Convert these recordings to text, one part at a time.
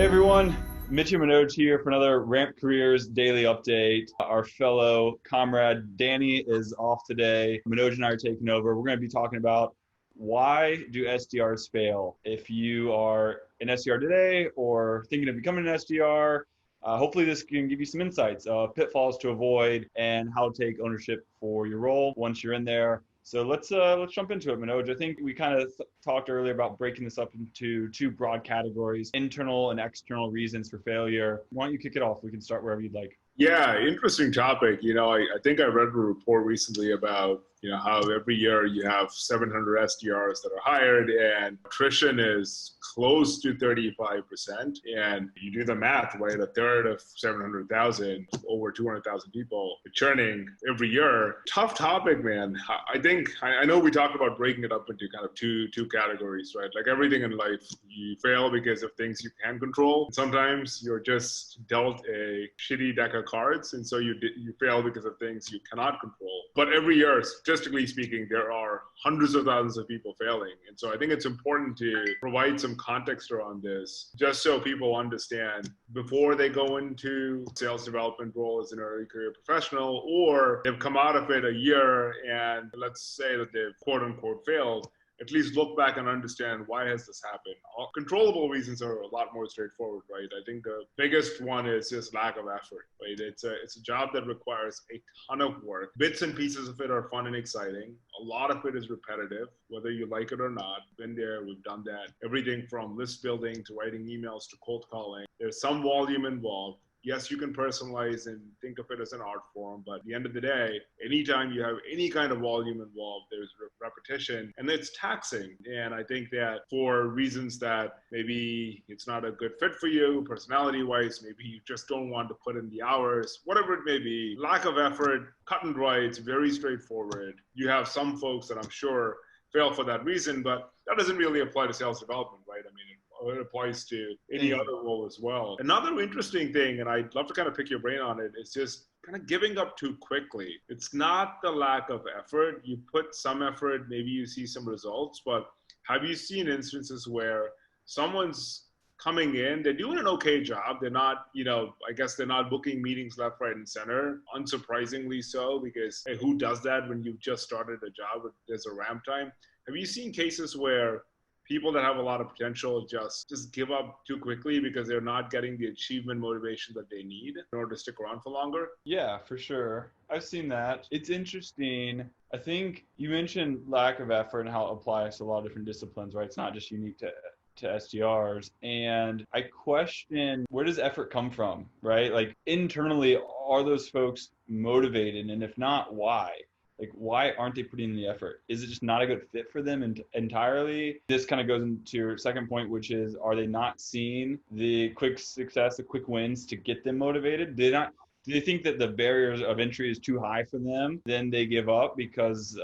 Everyone, Mitch and Manoj here for another Ramp Careers daily update. Our fellow comrade Danny is off today. Manoj and I are taking over. We're going to be talking about why do SDRs fail? If you are an SDR today or thinking of becoming an SDR, hopefully this can give you some insights of pitfalls to avoid and how to take ownership for your role once you're in there. So let's jump into it, Manoj. I think we kind of talked earlier about breaking this up into two broad categories, internal and external reasons for failure. Why don't you kick it off? We can start wherever you'd like. Yeah, interesting topic. I think I read a report recently about, how every year you have 700 SDRs that are hired and attrition is close to 35%. And you do the math, right? A third of 700,000, over 200,000 people churning every year. Tough topic, man. I know we talk about breaking it up into kind of two categories, right? Like everything in life, you fail because of things you can control. Sometimes you're just dealt a shitty deck of cards, and so you fail because of things you cannot control. But every year, statistically speaking, there are hundreds of thousands of people failing. And so I think it's important to provide some context around this, just so people understand before they go into sales development role as an early career professional, or they've come out of it a year and let's say that they've quote unquote failed. At least look back and understand why has this happened. Controllable reasons are a lot more straightforward, right? I think the biggest one is just lack of effort, right? It's a job that requires a ton of work. Bits and pieces of it are fun and exciting. A lot of it is repetitive, whether you like it or not. Been there, we've done that. Everything from list building to writing emails to cold calling. There's some volume involved. Yes, you can personalize and think of it as an art form, but at the end of the day, anytime you have any kind of volume involved, there's repetition and it's taxing. And I think that for reasons that maybe it's not a good fit for you, personality-wise, maybe you just don't want to put in the hours, whatever it may be, lack of effort, cut and dry, it's very straightforward. You have some folks that I'm sure fail for that reason, but that doesn't really apply to sales development, right? I mean, it applies to any other role as well. Another interesting thing, and I'd love to kind of pick your brain on it, is just kind of giving up too quickly. It's not the lack of effort. You put some effort, maybe you see some results, but have you seen instances where someone's coming in, they're doing an okay job. They're not, I guess they're not booking meetings left, right, and center. Unsurprisingly so, because hey, who does that when you've just started a job? There's a ramp time. Have you seen cases where people that have a lot of potential just give up too quickly because they're not getting the achievement motivation that they need in order to stick around for longer? Yeah, for sure. I've seen that. It's interesting. I think you mentioned lack of effort and how it applies to a lot of different disciplines, right? It's not just unique to SDRs. And I question, where does effort come from, right? Like internally, are those folks motivated? And if not, why? Like, why aren't they putting in the effort? Is it just not a good fit for them entirely? This kind of goes into your second point, which is, are they not seeing the quick success, the quick wins to get them motivated? Do they think that the barriers of entry is too high for them? Then they give up because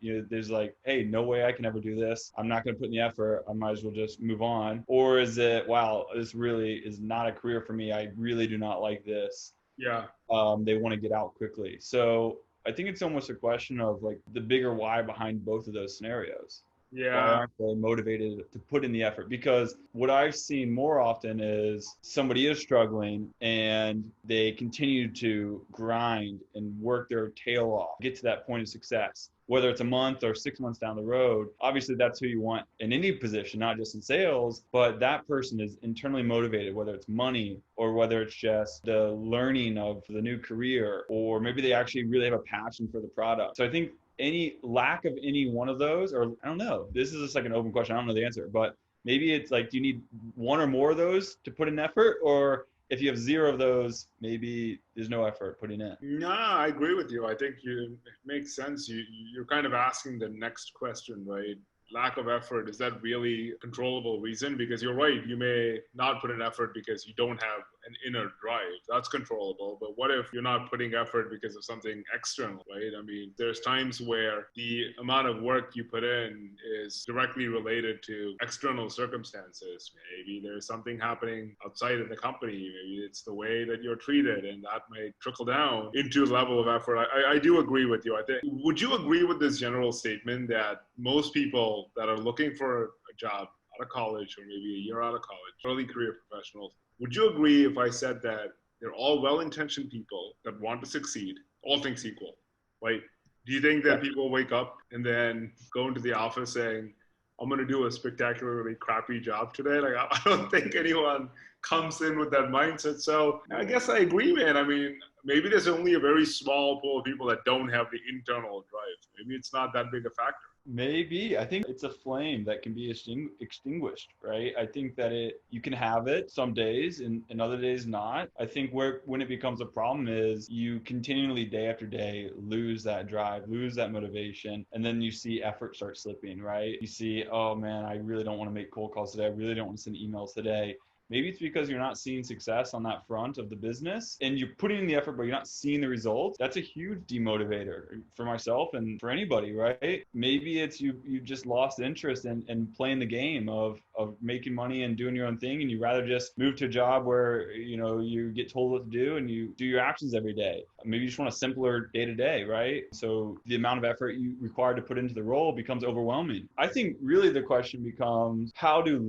there's like, hey, no way I can ever do this. I'm not going to put in the effort. I might as well just move on. Or is it, wow, this really is not a career for me. I really do not like this. Yeah. They want to get out quickly. So I think it's almost a question of like the bigger why behind both of those scenarios. Yeah. Why aren't they motivated to put in the effort? Because what I've seen more often is somebody is struggling and they continue to grind and work their tail off, get to that point of success. Whether it's a month or 6 months down the road, obviously that's who you want in any position, not just in sales, but that person is internally motivated, whether it's money or whether it's just the learning of the new career, or maybe they actually really have a passion for the product. So I think any lack of any one of those, or I don't know, this is just like an open question. I don't know the answer, but maybe it's like, do you need one or more of those to put in effort? Or if you have zero of those, maybe there's no effort putting in. No, I agree with you. I think it makes sense. You're kind of asking the next question, right? Lack of effort, is that really a controllable reason? Because you're right, you may not put in effort because you don't have an inner drive. That's controllable. But what if you're not putting effort because of something external, right? I mean, there's times where the amount of work you put in is directly related to external circumstances. Maybe there's something happening outside of the company. Maybe it's the way that you're treated, and that may trickle down into a level of effort. I do agree with you. I think, would you agree with this general statement that most people that are looking for a job out of college or maybe a year out of college, early career professionals, would you agree if I said that they're all well-intentioned people that want to succeed, all things equal? Like, do you think that people wake up and then go into the office saying, I'm going to do a spectacularly crappy job today? Like, I don't think anyone comes in with that mindset. So I guess I agree, man. I mean, maybe there's only a very small pool of people that don't have the internal drive. Maybe it's not that big a factor. Maybe. I think it's a flame that can be extinguished, right? I think that you can have it some days and other days not. I think when it becomes a problem is you continually day after day lose that drive, lose that motivation, and then you see effort start slipping, right? You see, oh man, I really don't want to make cold calls today. I really don't want to send emails today. Maybe it's because you're not seeing success on that front of the business and you're putting in the effort, but you're not seeing the results. That's a huge demotivator for myself and for anybody, right? Maybe it's you just lost interest in playing the game of making money and doing your own thing, and you rather just move to a job where, you get told what to do and you do your actions every day. Maybe you just want a simpler day to day, right? So the amount of effort you require to put into the role becomes overwhelming. I think really the question becomes, how do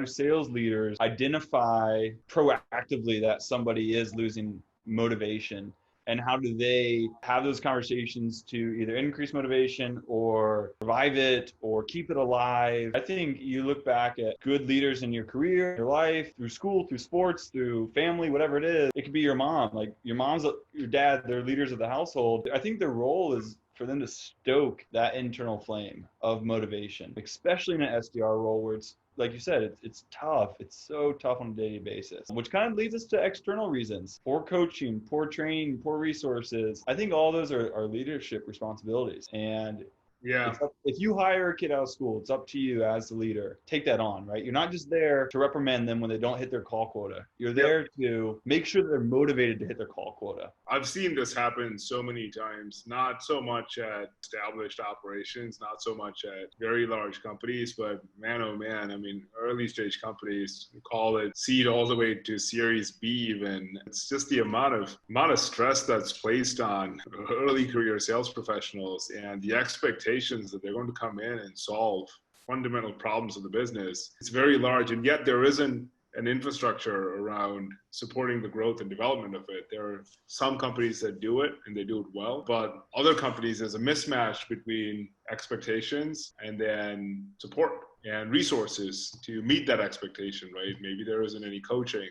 sales leaders identify proactively that somebody is losing motivation, and how do they have those conversations to either increase motivation or revive it or keep it alive? I think you look back at good leaders in your career, your life, through school, through sports, through family, whatever it is. It could be your mom, like your mom's, your dad, they're leaders of the household. I think their role is for them to stoke that internal flame of motivation, especially in an SDR role where it's, like you said, it's tough. It's so tough on a daily basis, which kind of leads us to external reasons: poor coaching, poor training, poor resources. I think all those are leadership responsibilities. And yeah, if you hire a kid out of school, it's up to you as the leader. Take that on, right? You're not just there to reprimand them when they don't hit their call quota. You're there to make sure that they're motivated to hit their call quota. I've seen this happen so many times, not so much at established operations, not so much at very large companies, but man, oh man, I mean, early stage companies, call it seed all the way to Series B even. It's just the amount of stress that's placed on early career sales professionals and the expectations that they're going to come in and solve fundamental problems of the business. It's very large, and yet there isn't an infrastructure around supporting the growth and development of it. There are some companies that do it and they do it well, but other companies, there's a mismatch between expectations and then support and resources to meet that expectation, right? Maybe there isn't any coaching,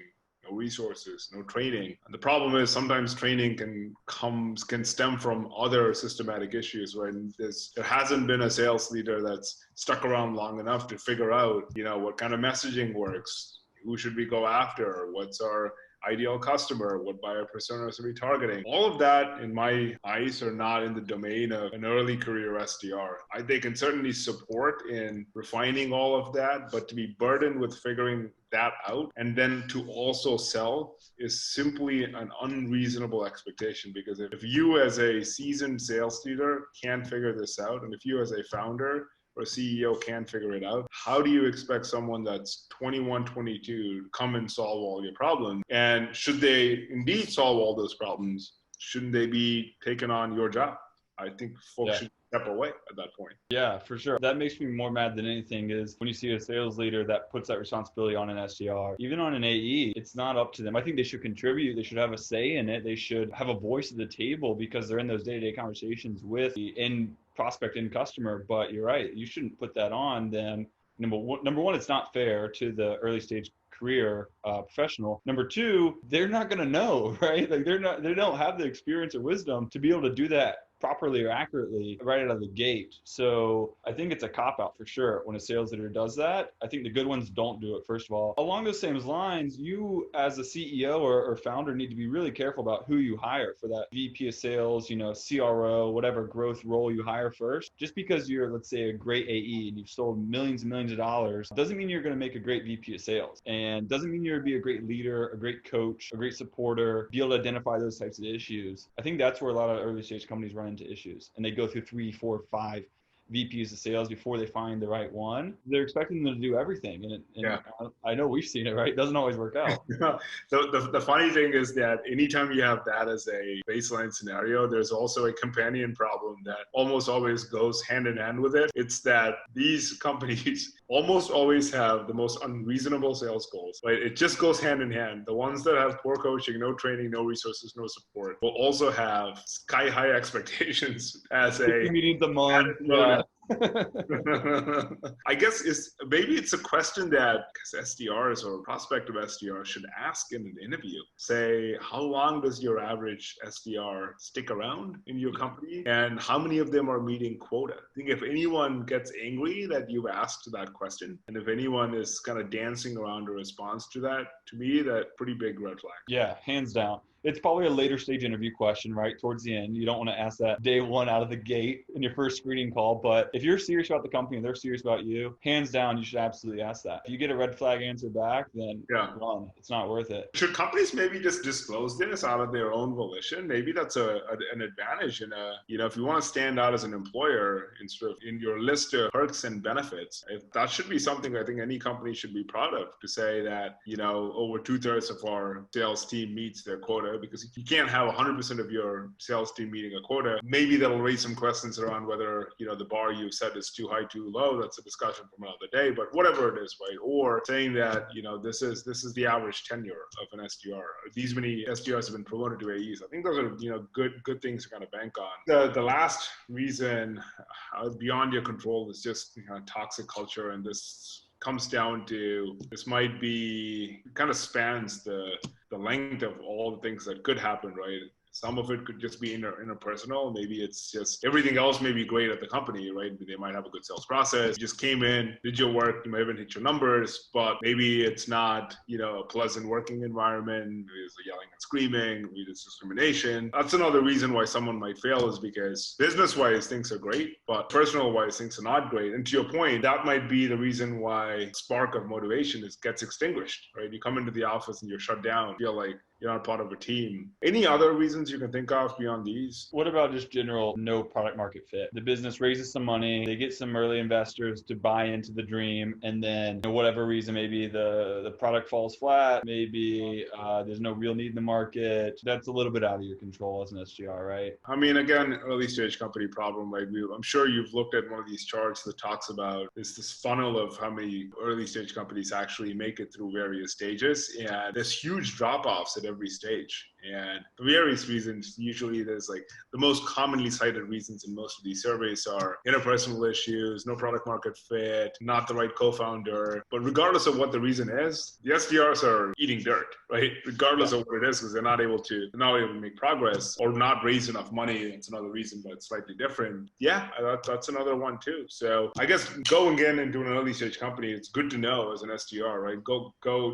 no resources, no training. And the problem is sometimes training can stem from other systematic issues, right? And there hasn't been a sales leader that's stuck around long enough to figure out, what kind of messaging works, who should we go after, what's our ideal customer, what buyer personas are we targeting. All of that, in my eyes, are not in the domain of an early career SDR. They can certainly support in refining all of that, but to be burdened with figuring that out and then to also sell is simply an unreasonable expectation. Because if you as a seasoned sales leader can't figure this out, and if you as a founder or a CEO can't figure it out, how do you expect someone that's 21, 22 to come and solve all your problems? And should they indeed solve all those problems, shouldn't they be taking on your job? I think folks should step away at that point. Yeah, for sure. That makes me more mad than anything is when you see a sales leader that puts that responsibility on an SDR. Even on an AE, it's not up to them. I think they should contribute. They should have a say in it. They should have a voice at the table because they're in those day-to-day conversations with the end prospect and customer. But you're right. You shouldn't put that on them. Number one, it's not fair to the early stage career professional. Number two, they're not going to know, right? Like they don't have the experience or wisdom to be able to do that properly or accurately right out of the gate. So I think it's a cop-out for sure when a sales leader does that. I think the good ones don't do it, first of all. Along those same lines, you as a CEO or founder need to be really careful about who you hire for that VP of sales, CRO, whatever growth role you hire first. Just because you're, let's say, a great AE and you've sold millions and millions of dollars doesn't mean you're going to make a great VP of sales, and doesn't mean you're going to be a great leader, a great coach, a great supporter, be able to identify those types of issues. I think that's where a lot of early stage companies run into issues, and they go through 3, 4, 5 VPs of sales before they find the right one. They're expecting them to do everything. And Yeah. I know we've seen it, right? It doesn't always work out. The funny thing is that anytime you have that as a baseline scenario, there's also a companion problem that almost always goes hand in hand with it. It's that these companies almost always have the most unreasonable sales goals, right? It just goes hand in hand. The ones that have poor coaching, no training, no resources, no support will also have sky high expectations as a meetings a month. Yeah. I guess maybe it's a question that SDRs or prospective SDRs should ask in an interview. Say, how long does your average SDR stick around in your company, and how many of them are meeting quota? I think if anyone gets angry that you've asked that question, and if anyone is kind of dancing around a response to that, to me, that pretty big red flag. Yeah, hands down. It's probably a later stage interview question, right? Towards the end. You don't want to ask that day one out of the gate in your first screening call. But if you're serious about the company and they're serious about you, hands down, you should absolutely ask that. If you get a red flag answer back, then run. It's not worth it. Should companies maybe just disclose this out of their own volition? Maybe that's an advantage if you want to stand out as an employer instead of in your list of perks and benefits. If that should be something I think any company should be proud of, to say that, over 2/3 of our sales team meets their quota. Because if you can't have 100% of your sales team meeting a quota, maybe that'll raise some questions around whether, the bar you set is too high, too low. That's a discussion from another day, but whatever it is, right? Or saying that, this is the average tenure of an SDR. These many SDRs have been promoted to AEs. I think those are, good things to kind of bank on. The last reason beyond your control is just toxic culture. And this comes down to, this might be, kind of spans the length of all the things that could happen, right? Some of it could just be interpersonal. Maybe it's just everything else may be great at the company, right? They might have a good sales process. You just came in, did your work, you might even hit your numbers, but maybe it's not, a pleasant working environment. There's yelling and screaming, maybe there's discrimination. That's another reason why someone might fail, is because business-wise things are great, but personal-wise things are not great. And to your point, that might be the reason why spark of motivation gets extinguished, right? You come into the office and you're shut down, feel like you're not part of a team. Any other reasons you can think of beyond these? What about just general no product market fit? The business raises some money, they get some early investors to buy into the dream, and then whatever reason, maybe the product falls flat, maybe there's no real need in the market. That's a little bit out of your control as an SDR, right? I mean, again, early stage company problem, right? I'm sure you've looked at one of these charts that talks about this funnel of how many early stage companies actually make it through various stages. And there's huge drop-offs at every stage. And for various reasons, usually there's the most commonly cited reasons in most of these surveys are interpersonal issues, no product market fit, not the right co-founder. But regardless of what the reason is, the SDRs are eating dirt, right? Regardless of what it is, because they're not able to make progress or not raise enough money. It's another reason, but it's slightly different. Yeah, that's another one too. So I guess going in into an early stage company, it's good to know as an SDR, right?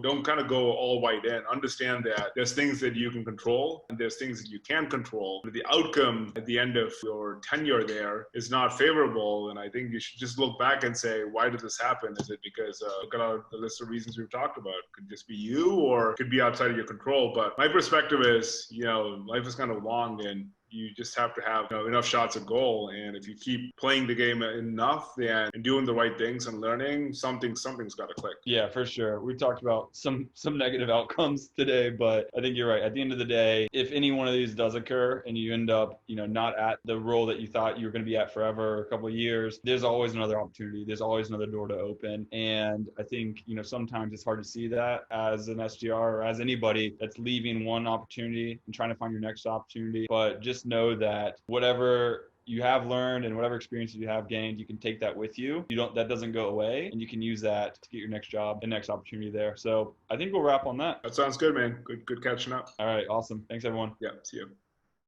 Don't kind of go all white in. Understand that there's things that you can control and there's things that you can't control. But the outcome at the end of your tenure there is not favorable. And I think you should just look back and say, why did this happen? Is it because look at the list of reasons we've talked about? Could just be you, or it could be outside of your control. But my perspective is, life is kind of long, and you just have to have enough shots at goal. And if you keep playing the game enough and doing the right things and learning, something's got to click. Yeah, for sure. We talked about some negative outcomes today, but I think you're right. At the end of the day, if any one of these does occur and you end up, not at the role that you thought you were going to be at forever, a couple of years, there's always another opportunity. There's always another door to open. And I think, sometimes it's hard to see that as an SDR or as anybody that's leaving one opportunity and trying to find your next opportunity. But just know that whatever you have learned and whatever experiences you have gained, you can take that with you. That doesn't go away, and you can use that to get your next job and next opportunity there. So I think we'll wrap on that. That sounds good, man. Good catching up. All right. Awesome. Thanks, everyone. Yeah. See you.